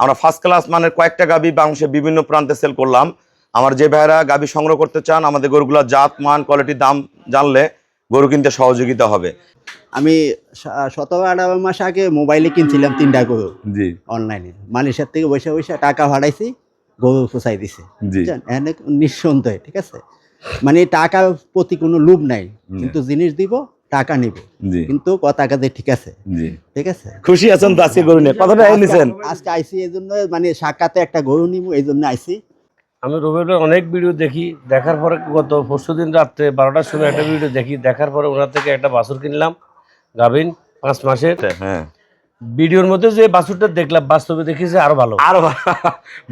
আমরা first class মানের কয়েকটা গাভী বাংলাদেশের বিভিন্ন প্রান্তে সেল করলাম। আমার যে ভাইরা গাভী সংগ্রহ করতে চান, আমাদের গরুগুলোর জাত মান কোয়ালিটি দাম জানলে গরু কিনতে সহযোগিতা হবে। আমি 17-18 মাস আগে মোবাইলে কিনছিলাম 3টা গরু জি অনলাইনে, মালয়েশিয়ার থেকে বসে বসে টাকা ভাড়াইছি, গরু পোষাই দিছে। জি এনে নিঃসন্দেহ, ঠিক আছে, মানে টাকার প্রতি কোনো লোভ নাই, কিন্তু জিনিস দিব, টাকা নিব, জি কিন্তু কথা কাজে ঠিক আছে। জি ঠিক আছে, খুশি আছেন তো আজকে গরু নিয়ে? কতটা নিছেন? আজকে আইসি এই জন্য, মানে সাক্ষাতে একটা গরু নিব এই জন্য আইসি। আমি রবিউলের অনেক ভিডিও দেখি, দেখার পরে গত পরশুদিন রাত্রে 12টার সময় একটা ভিডিও দেখি, দেখার পরে ওনার থেকে একটা বাছুর কিনলাম, গাভিন 5 মাসের। হ্যাঁ, ভিডিওর মধ্যে যে বাছুরটা দেখলাম, বাস্তবে দেখেছি আরো ভালো, আরো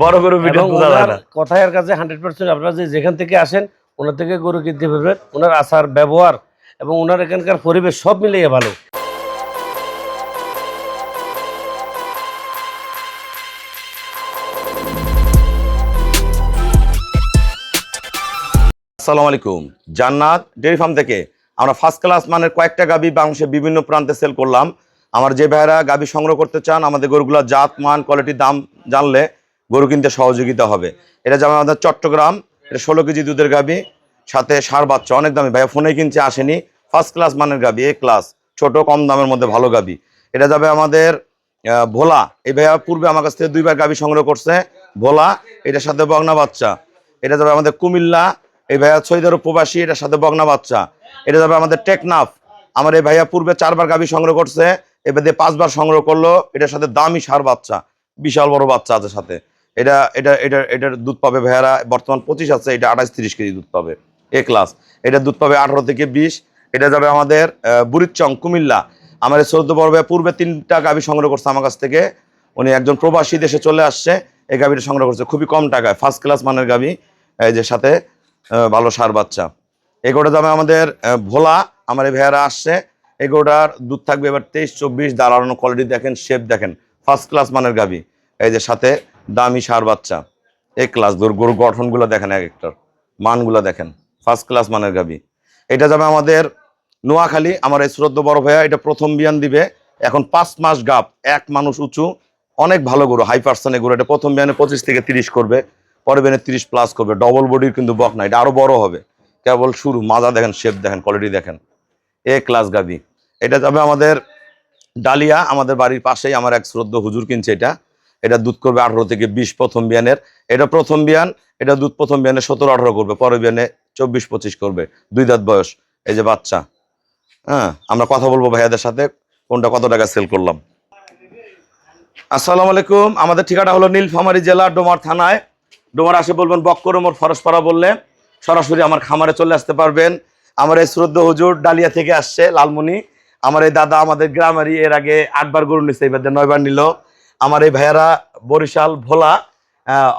বড় গরু ভিডিও বোঝা যায় না। কথার কাছে 100% আপনারা যেখান থেকে আসেন ওনার থেকে গরু কিনতে পারবেন। ওনার আচার ব্যবহার এবং ওনার এখানকার পরিবেশ সব মিলিয়ে ভালো। আসসালামু আলাইকুম। জান্নাত ডেয়ারি ফার্ম থেকে আমরা ফার্স্ট ক্লাস মানের কয়েকটা গাভী বাংলাদেশের বিভিন্ন প্রান্তে সেল করলাম। আমার যে ভাইরা গাভী সংগ্রহ করতে চান, আমাদের গরুগুলোর জাত মান কোয়ালিটি দাম জানলে গরু কিনতে সহযোগিতা হবে। এটা যেমন আমাদের চট্টগ্রাম, এটা 16 কেজি দুধের গাভী, সাথে ষাঁড় বাচ্চা, অনেক দামি, ভাইয়া ফোনে কিনছে আসেনি। ফার্স্ট ক্লাস মানের গাভী, এ ক্লাস, ছোট কম দামের মধ্যে ভালো গাভী। এটা যাবে আমাদের ভোলা। এই ভাইয়া পূর্বে আমার কাছ থেকে 2বার গাভী সংগ্রহ করছে, ভোলা, এটার সাথে বগনা বাচ্চা। এটা যাবে আমাদের কুমিল্লা, এই ভাইয়া সৌদি আরব প্রবাসী, এটার সাথে বগনা বাচ্চা। এটা যাবে আমাদের টেকনাফ। আমার এই ভাইয়া পূর্বে 4বার গাভী সংগ্রহ করছে, এবার দিয়ে 5বার সংগ্রহ করলো। এটার সাথে দামি ষাঁড় বাচ্চা, বিশাল বড় বাচ্চা আছে সাথে। এটার দুধ পাবে ভাইয়ারা, বর্তমান 25 আছে, এটা 28-30 কেজি দুধ পাবে, এ ক্লাস। এটা দুধ পাবে 18 থেকে 20। এটা যাবে আমাদের বুড়িচং, কুমিল্লা। আমার এই 14 বড় ভাইয়া পূর্বে 3টা গাভী সংগ্রহ করছে আমার কাছ থেকে। উনি একজন প্রবাসী, দেশে চলে আসছে, এই গাভীটা সংগ্রহ করছে খুবই কম টাকায়, ফার্স্ট ক্লাস মানের গাভী, এই যে সাথে ভালো ষাঁড় বাচ্চা। এগোটা যাবে আমাদের ভোলা। আমার এই ভাইয়ারা আসছে, এগোটার দুধ থাকবে এবার 23-24, দাঁড়ানো কোয়ালিটি দেখেন, শেপ দেখেন, ফার্স্ট ক্লাস মানের গাভী, এই যে সাথে দামি ষাঁড় বাচ্চা, এ ক্লাস। গরুর গঠনগুলো দেখেন, এক একটার মানগুলো দেখেন, ফার্স্ট ক্লাস মানের গাভী। এটা যাবে আমাদের নোয়াখালী। আমার এই শ্রদ্ধ বড় ভাইয়া এটা প্রথম বিয়ান দিবে, এখন 5 মাস গাপ, 1 মানুষ উঁচু, অনেক ভালো গরু, হাই পার্সেন্টের গরু। এটা প্রথম বিয়ানে 25 থেকে 30 করবে, পরে বিয়ানে 30+ করবে, ডবল বডির কিন্তু বক না, এটা আরো বড় হবে, কেবল শুরু। মাজা দেখেন, শেপ দেখেন, কোয়ালিটি দেখেন, এ ক্লাস গাভী। এটা যাবে আমাদের ডালিয়া, আমাদের বাড়ির পাশেই আমার এক শ্রদ্ধ হুজুর কিনছে এটা। এটা দুধ করবে 18 থেকে 20 প্রথম বিয়ানের। এটা প্রথম বিয়ান, এটা দুধ প্রথম বিয়ানে 17-18 করবে, পরের বিয়ানে 24-25 করবে, 2 দাঁত বয়স, এই যে বাচ্চা। হ্যাঁ, আমরা কথা বলবো ভাইয়াদের সাথে কোনটা কত টাকা সেল করলাম। আসসালামু আলাইকুম। আমাদের ঠিকানা হলো নীলফামারী জেলা, ডোমার থানায়। ডোমার আসে বলবেন বক্করমোর ফরসপাড়া বললে সরাসরি আমার খামারে চলে আসতে পারবেন। আমার এই শ্রদ্ধ হুজুর ডালিয়া থেকে আসছে, লালমনি। আমার এই দাদা আমাদের গ্রামেরই, এর আগে 8বার গরু নিচ্ছে, এবার 9বার নিল। আমার এই ভাইয়ারা বরিশাল, ভোলা,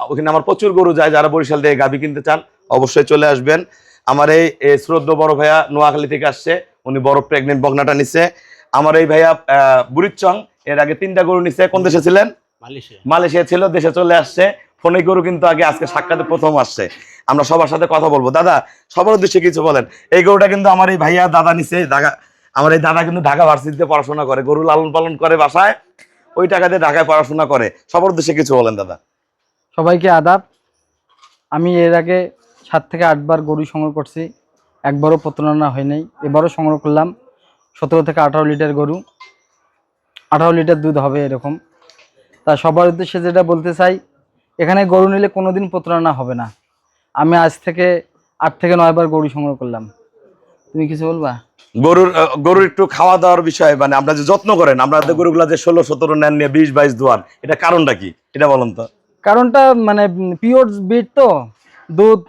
ওখানে আমার প্রচুর গরু যায়, যারা বরিশাল থেকে গাভী কিনতে চান অবশ্যই চলে আসবেন। আমার এই শ্রদ্ধ বড় ভাইয়া নোয়াখালী থেকে আসছে, উনি বড় প্রেগনেন্ট বগনাটা নিচ্ছে। আমার এই ভাইয়া বুড়িচং, এর আগে 3টা গরু নিচ্ছে। কোন দেশে ছিলেন? মালয়েশিয়া ছিল, দেশে চলে আসছে। ফোনে গরু কিন্তু আগে, আজকে সাক্ষাতে প্রথম আসছে। আমরা সবার সাথে কথা বলবো। দাদা, সবার উদ্দেশ্যে কিছু বলেন। এই গরুটা কিন্তু আমার এই ভাইয়া দাদা নিচ্ছে, আমার এই দাদা কিন্তু ঢাকা ভার্সিটিতে পড়াশোনা করে, গরু লালন পালন করে বাসায়, ওই টাকা দিয়ে ঢাকায় পড়াশোনা করে। সবার উদ্দেশ্যে কিছু বলেন দাদা। সবাইকে আদাব। আমি এর আগে 7 থেকে 8বার গরু সংগ্রহ করছি, একবারও প্রতারণা হয় নাই। এবারও সংগ্রহ করলাম 17 থেকে 18 লিটার গরু, 18 লিটার দুধ হবে এরকম। তা সবার উদ্দেশ্যে যেটা বলতে চাই, এখানে গরু নিলে কোনোদিন প্রতারণা হবে না। আমি আজ থেকে 8 থেকে 9বার গরু সংগ্রহ করলাম। তুমি কিছু বলবা? গরুর একটু খাওয়া দাওয়ার বিষয়, মানে আপনারা যে যত্ন করেন, আপনাদের গরুগুলা যে 16-17 নেন নিয়ে 20-22 দোয়ান, এটা কারণটা কি, এটা বলেন তো। কারণটা মানে পিওর বিট তো, দুধ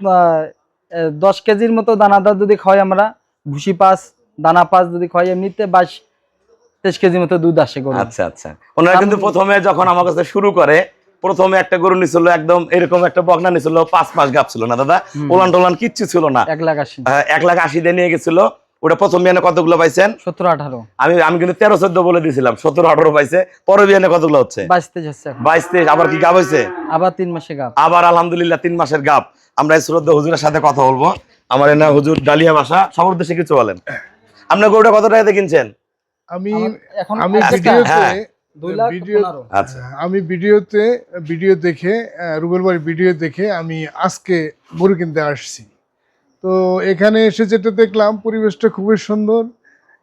10 কেজির মতো দানাদার যদি খাওয়াই আমরা, ভুসি 5 দানা 5 যদি খাওয়াই, এমনিতে 22-23 কেজির মতো দুধ আসে গরু। আচ্ছা আচ্ছা। ওনারা কিন্তু প্রথমে যখন আমার কাছে শুরু করে, প্রথমে একটা গরু নিছিল, একদম এরকম একটা বকনা নিছিল, 5 মাস গাপ ছিল না দাদা, ওলান টোলান কিচ্ছু ছিল না, 1,80,000। 1,80,000 দিয়ে নিয়ে গেছিল। ওটা প্রথম বিয়ানে কতগুলো পাইছেন? 17-18। আমি কিন্তু 13-14 বলে দিয়েছিলাম, 17-18 পাইছে। পরের বিয়ানে কতগুলো হচ্ছে? 22-23 হচ্ছে। 22-23। আবার কি গাব হয়েছে? আবার 3 মাসে গাব। আবার আলহামদুলিল্লাহ 3 মাসের গাব। আমরা এই শ্রদ্ধা হুজুরের সাথে কথা বলবো। আমার এনা হুজুর ডালিয়া বাসা, সবার উদ্দেশ্যে কিছু বলেন। আপনার গরুটা কত টাকাতে কিনছেন? আমি এখন আমি আজকে ভিডিওতে হ্যাঁ। 2,15,000। আচ্ছা আমি ভিডিও দেখে রুবেল ভাইয়ের ভিডিও দেখে আমি আজকে গরু কিনতে আসছি। তো এখানে এসে যেটা দেখলাম পরিবেশটা খুবই সুন্দর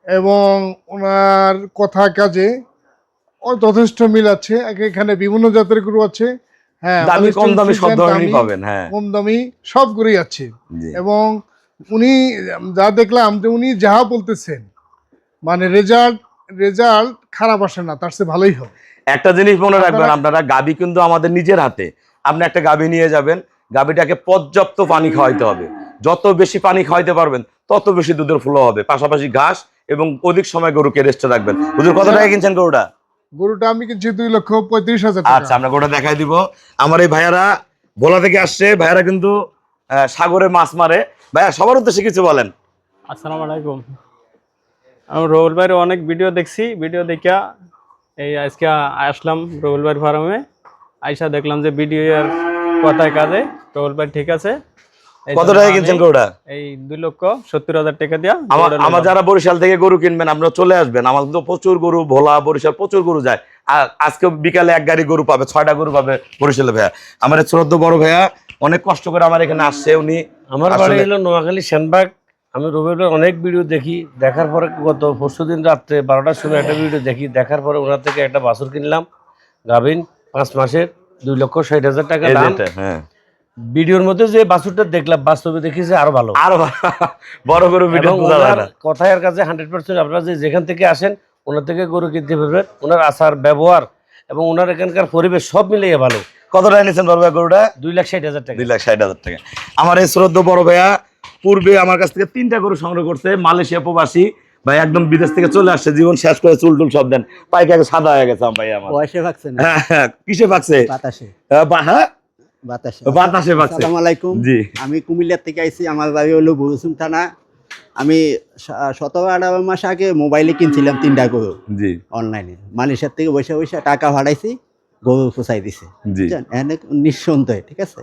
এবং ওনার কথা কাজে যথেষ্ট মিল আছে। এখানে বিভিন্ন জাতের গরু আছে, হ্যাঁ, দামি কম দামি সব দামি, ধরনেরই পাবেন। হ্যাঁ কম দামি সব গরুই আছে। জি এবং উনি যা দেখলাম যে উনি যাহা বলতেছেন মানে রেজাল্ট খারাপ আসে না, তার চেয়ে ভালোই হবে। একটা জিনিস মনে রাখবেন আপনারা, গাবি কিন্তু আমাদের নিজের হাতে। আপনি একটা গাবি নিয়ে যাবেন, গাবিটাকে পর্যাপ্ত পানি খাওয়াইতে হবে। যত বেশি পানি খাওয়াইতে পারবেন তত বেশি দুধের ফ্লো হবে, পাশাপাশি ঘাস এবং অধিক সময় গরুকে রেস্টে রাখবেন। হুজুর কত টাকা কিনছেন গরুটা? গরুটা আমি কিনছি 2,35,000 টাকা। আচ্ছা আমরা গরুটা দেখাই দিব। আমার এই ভাইয়ারা ভোলা থেকে আসছে, ভাইয়ারা কিন্তু সাগরে মাছ মারে। ভাইয়া সবার উদ্দেশ্যে কিছু বলেন। আসসালামু আলাইকুম। আমি রুবেল ভাইয়ের অনেক ভিডিও দেখছি, ভিডিও দেখিয়া এই আজকে আসলাম রুবেল ভাইয়ের ফার্মে। আইসা দেখলাম যে ভিডিও এর কথায় কাজে রুবেল ভাই ঠিক আছে। এই কত জন্য টাকা আমি কিনছেন গরুটা? এই 2,70,000 টাকা দিয়া আমার যারা বরিশাল থেকে গরু কিনবেন আপনারা চলে আসবেন, আমার তো প্রচুর গরু, ভোলা বরিশাল প্রচুর গরু যায়। আর আজকে বিকালে এক গাড়ি গরু পাবে, 6টা গরু পাবে বরিশালে। ভাইয়া আমার শ্রদ্ধ বড় ভাইয়া অনেক কষ্ট করে আমার এখানে আসছে। উনি আমার বাড়ি হলো নোয়াখালী সেনবাগ। আমি রুবেল ভাইয়ের অনেক ভিডিও দেখি, দেখার পরে গত পরশুদিন রাত্রে 12টার সময় একটা ভিডিও দেখি, দেখার পরে ওনার থেকে একটা বাছুর কিনলাম গাভিন 5 মাসের, 2,60,000 টাকা এই যে দাম। এটা, হ্যাঁ ভিডিওর মধ্যে যে বাছুরটা দেখলাম বাস্তবে দেখি যে আরো ভালো। আর বড় গরু ভিডিও এবং বোঝা যায় ওনার না। কথার কাছে 100% আপনারা যেখান থেকে আসেন ওনার থেকে গরু কিনতে পারবেন। ওনার আচার ব্যবহার এবং ওনার এখানকার পরিবেশ সব মিলিয়ে ভালো। কত টাকা নিয়েছেন বড় ভাইয়া গরুটা? 2,60,000 টাকা। 2,60,000 টাকা। আমার এই শ্রদ্ধ বড় ভাইয়া পূর্বে আমার কাছ থেকে 3টা গরু সংগ্রহ করছে, মালয়েশিয়া প্রবাসী ভাই, একদম বিদেশ থেকে চলে আসছে, জীবন শেষ করে চুল টুল সব দেন, পাইকাকে সাদা হয়ে গেছে ভাই আমার। বয়সে ভাগছে না, হ্যাঁ হ্যাঁ, কিসে পাকছে? বাতাসে হ্যাঁ বাতাসে বাতাসে পাকছে। আসসালামু আলাইকুম। জি আমি কুমিল্লা থেকে আইছি, আমার বাড়ি হলো বরুসুম থানা। আমি 17-18 মাস আগে মোবাইলে কিনছিলাম 3টা গরু জি অনলাইনে, মালয়েশিয়ার থেকে বসে বসে টাকা ভাড়াইছি, গরু পোষাই দিছে, জি বুঝছেন? এনে নিঃসন্দেহে, ঠিক আছে,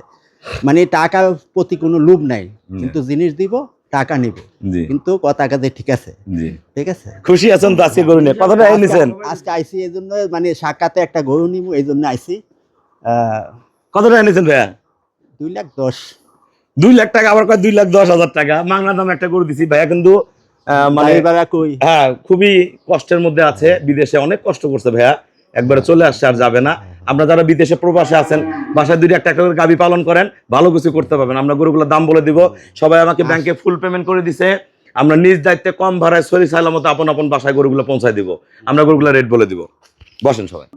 মানে টাকার প্রতি কোনো লোভ নাই, কিন্তু জিনিস দিব, টাকা নিব, জি কিন্তু কথা কাজে ঠিক আছে, জি। ঠিক আছে। খুশি আছেন তো আজকে গরু নিয়ে? কত টাকা নিছেন? আজকে আইসি এই জন্য, মানে সাক্ষাতে একটা গরু নিব এই জন্য আইসি। কত টাকা নিছেন ভাইয়া? 2,10,000। 2 লাখ টাকা, আবার কয় 2,10,000 টাকা। মাংনা দাম একটা গরু দিছি ভাইয়া, কিন্তু মানে কই হ্যাঁ খুবই কষ্টের মধ্যে আছে, বিদেশে অনেক কষ্ট করছে ভাইয়া, একবারে চলে আসছে আর যাবে না। আপনারা যারা বিদেশে প্রবাসে আছেন, বাসায় 2-1 টাকা করে গাবি পালন করেন, ভালো কিছু করতে পারবেন। আমরা গরুগুলোর দাম বলে দিব। সবাই আমাকে ব্যাংকে ফুল পেমেন্ট করে দিছে, আমরা নিজ দায়িত্বে কম ভাড়ায় সরি সালামত আপন আপন বাসায় গরুগুলো পৌঁছায় দিব। আমরা গরুগুলো রেট বলে দিব। বসেন সবাই।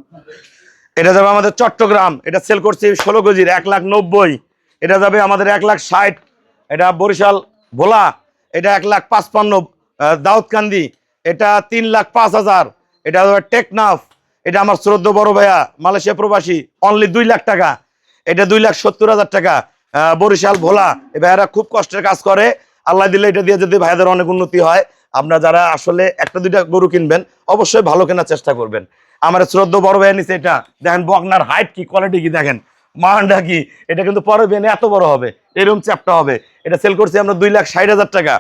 এটা যাবে আমাদের চট্টগ্রাম, এটা সেল করছি 16 কেজির 1,90,000। এটা যাবে আমাদের 1,60,000। এটা বরিশাল ভোলা, এটা 1,55,000। দাউদকান্দি, এটা 3,05,000। এটা হবে টেকনাফ, এটা আমার শ্রদ্ধ বড় ভাইয়া মালয়েশিয়া প্রবাসী, অনলি 2 লাখ টাকা। এটা 2,70,000 টাকা। বরিশাল ভোলা, এই ভাইয়ারা খুব কষ্টের কাজ করে, আল্লাহ দিলে এটা দিয়ে যদি ভাইয়াদের অনেক উন্নতি হয়। আপনারা যারা আসলে 1-2টা গরু কিনবেন অবশ্যই ভালো কেনার চেষ্টা করবেন। আমার শ্রদ্ধ বড় ভাইয়া নিচে, এটা দেখেন বকনার হাইট কি, কোয়ালিটি কি দেখেন, মানটা কি। এটা কিন্তু পরে বেনে এত বড় হবে, এরকম চ্যাপটা হবে। এটা সেল করছি আমরা 2,60,000 টাকা।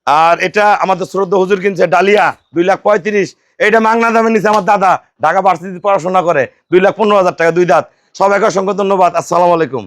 আর এটা আমাদের শ্রদ্ধ হুজুর কিনছে ডালিয়া 2,35,000। এটা মাংনা দামে নিচে আমার দাদা, ঢাকা ভার্সিটিতে পড়াশোনা করে, 2,15,000 টাকা, 2 দাঁত। সবাইকে অসংখ্য ধন্যবাদ। আসসালামু আলাইকুম।